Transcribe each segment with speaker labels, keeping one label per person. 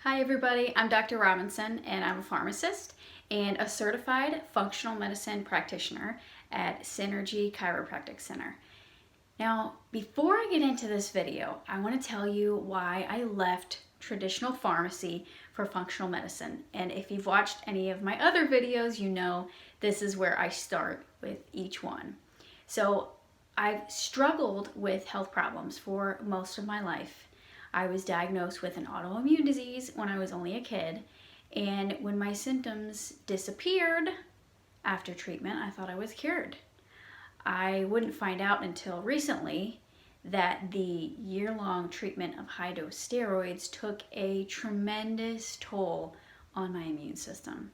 Speaker 1: Hi everybody, I'm Dr. Robinson and I'm a pharmacist and a certified functional medicine practitioner at Synergy Chiropractic Center. Now, before I get into this video, I want to tell you why I left traditional pharmacy for functional medicine. And if you've watched any of my other videos, you know this is where I start with each one. So I've struggled with health problems for most of my life. I was diagnosed with an autoimmune disease when I was only a kid, and when my symptoms disappeared after treatment, I thought I was cured. I wouldn't find out until recently that the year-long treatment of high-dose steroids took a tremendous toll on my immune system.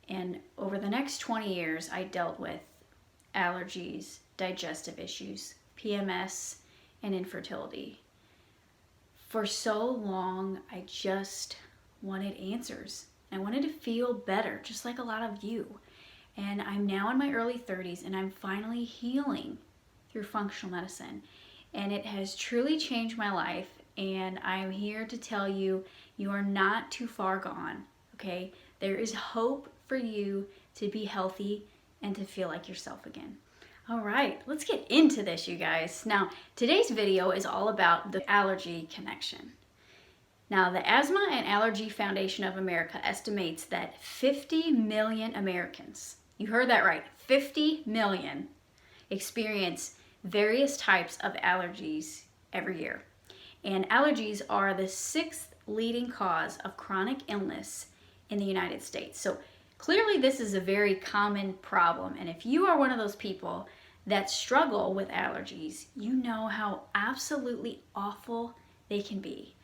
Speaker 1: And over the next 20 years, I dealt with allergies, digestive issues, PMS, and infertility. For so long, I just wanted answers. I wanted to feel better, just like a lot of you. And I'm now in my early 30s and I'm finally healing through functional medicine. And it has truly changed my life. And I'm here to tell you, you are not too far gone, okay? There is hope for you to be healthy and to feel like yourself again. All right, let's get into this, you guys. Now, today's video is all about the Allergy Connection. Now, the Asthma and Allergy Foundation of America estimates that 50 million Americans, you heard that right, 50 million, experience various types of allergies every year. And allergies are the 6th leading cause of chronic illness in the United States. So clearly this is a very common problem, and if you are one of those people that struggle with allergies, you know how absolutely awful they can be.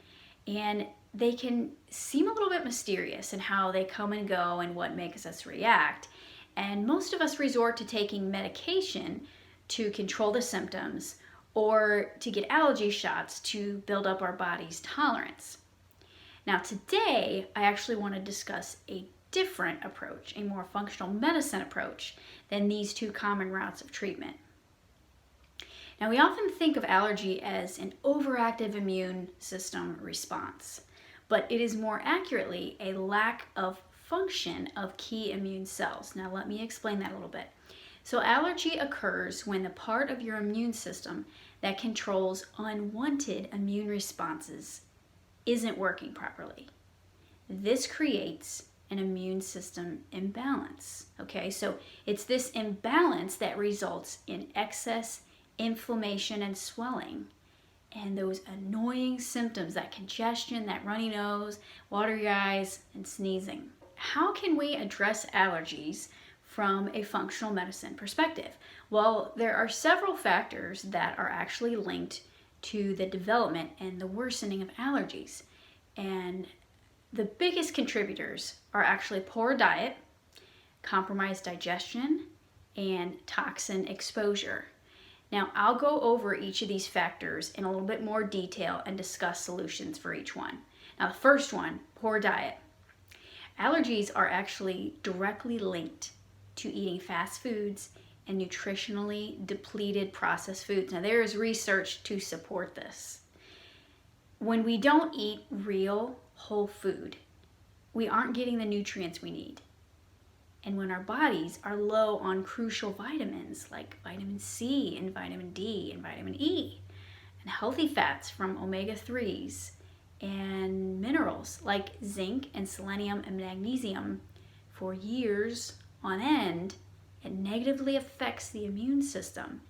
Speaker 1: And they can seem a little bit mysterious in how they come and go and what makes us react. And most of us resort to taking medication to control the symptoms or to get allergy shots to build up our body's tolerance. Now today, I actually want to discuss a different approach, a more functional medicine approach than these two common routes of treatment. Now, we often think of allergy as an overactive immune system response, but it is more accurately a lack of function of key immune cells. Now, let me explain that a little bit. So, allergy occurs when the part of your immune system that controls unwanted immune responses isn't working properly. This creates an immune system imbalance, okay? So it's this imbalance that results in excess inflammation and swelling and those annoying symptoms, that congestion, that runny nose, watery eyes, and sneezing. How can we address allergies from a functional medicine perspective? Well, there are several factors that are actually linked to the development and the worsening of allergies. And the biggest contributors are actually poor diet, compromised digestion, and toxin exposure. Now, I'll go over each of these factors in a little bit more detail and discuss solutions for each one. Now, the first one, poor diet. Allergies are actually directly linked to eating fast foods and nutritionally depleted processed foods. Now, there is research to support this. When we don't eat real whole food, we aren't getting the nutrients we need. And when our bodies are low on crucial vitamins like vitamin C and vitamin D and vitamin E, and healthy fats from omega-3s and minerals like zinc and selenium and magnesium for years on end, it negatively affects the immune system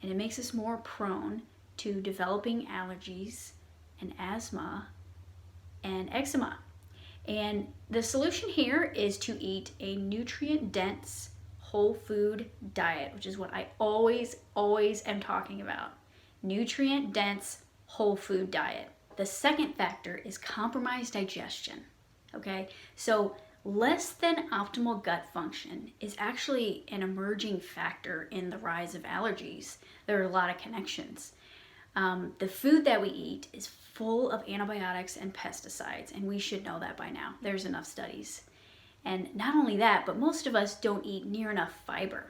Speaker 1: and it makes us more prone to developing allergies and asthma and eczema. And the solution here is to eat a nutrient-dense whole food diet, which is what I always am talking about. Nutrient-dense whole food diet. The second factor is compromised digestion, okay? So less than optimal gut function is actually an emerging factor in the rise of allergies. There are a lot of connections. The food that we eat is full of antibiotics and pesticides, and we should know that by now. There's enough studies. And not only that, but most of us don't eat near enough fiber.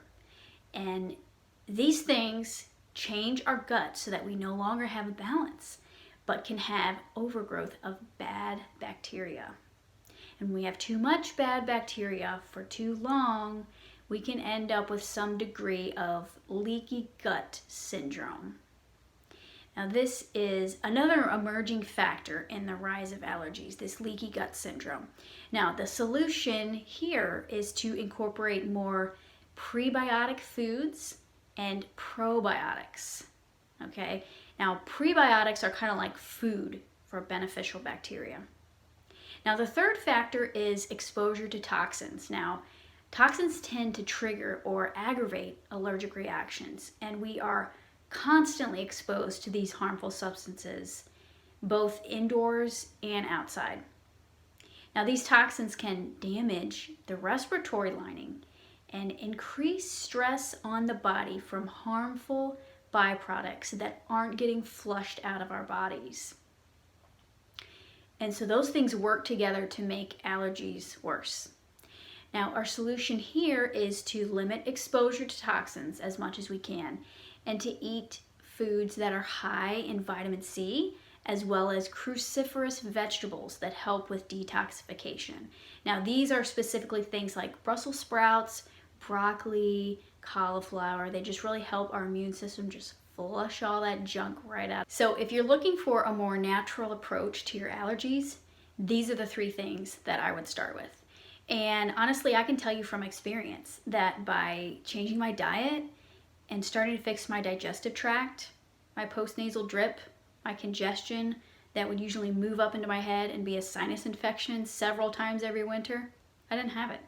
Speaker 1: And these things change our gut so that we no longer have a balance, but can have overgrowth of bad bacteria bacteria. And when we have too much bad bacteria for too long, we can end up with some degree of leaky gut syndrome. Now, this is another emerging factor in the rise of allergies, this leaky gut syndrome. Now, the solution here is to incorporate more prebiotic foods and probiotics. Okay, now prebiotics are kind of like food for beneficial bacteria. Now, the third factor is exposure to toxins. Now, toxins tend to trigger or aggravate allergic reactions, and we are constantly exposed to these harmful substances, both indoors and outside. Now, these toxins can damage the respiratory lining and increase stress on the body from harmful byproducts that aren't getting flushed out of our bodies. And so those things work together to make allergies worse. Now, our solution here is to limit exposure to toxins as much as we can, and to eat foods that are high in vitamin C, as well as cruciferous vegetables that help with detoxification. Now, these are specifically things like Brussels sprouts, broccoli, cauliflower. They just really help our immune system just flush all that junk right out. So if you're looking for a more natural approach to your allergies, these are the 3 things that I would start with. And honestly, I can tell you from experience that by changing my diet and starting to fix my digestive tract, my postnasal drip, my congestion that would usually move up into my head and be a sinus infection several times every winter, I didn't have it.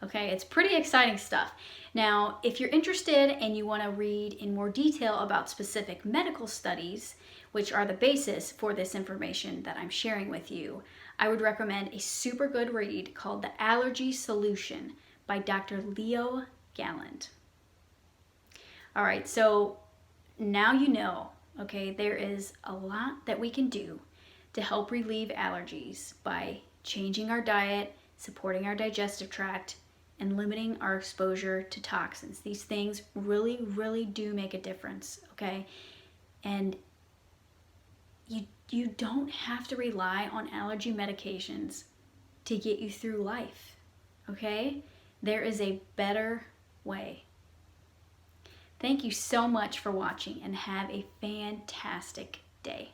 Speaker 1: Okay, it's pretty exciting stuff. Now, if you're interested and you want to read in more detail about specific medical studies, which are the basis for this information that I'm sharing with you, I would recommend a super good read called The Allergy Solution by Dr. Leo Galland. All right, so now you know, okay, there is a lot that we can do to help relieve allergies by changing our diet, supporting our digestive tract, and limiting our exposure to toxins. These things really, really do make a difference, okay? And you don't have to rely on allergy medications to get you through life, okay? There is a better way. Thank you so much for watching, and have a fantastic day.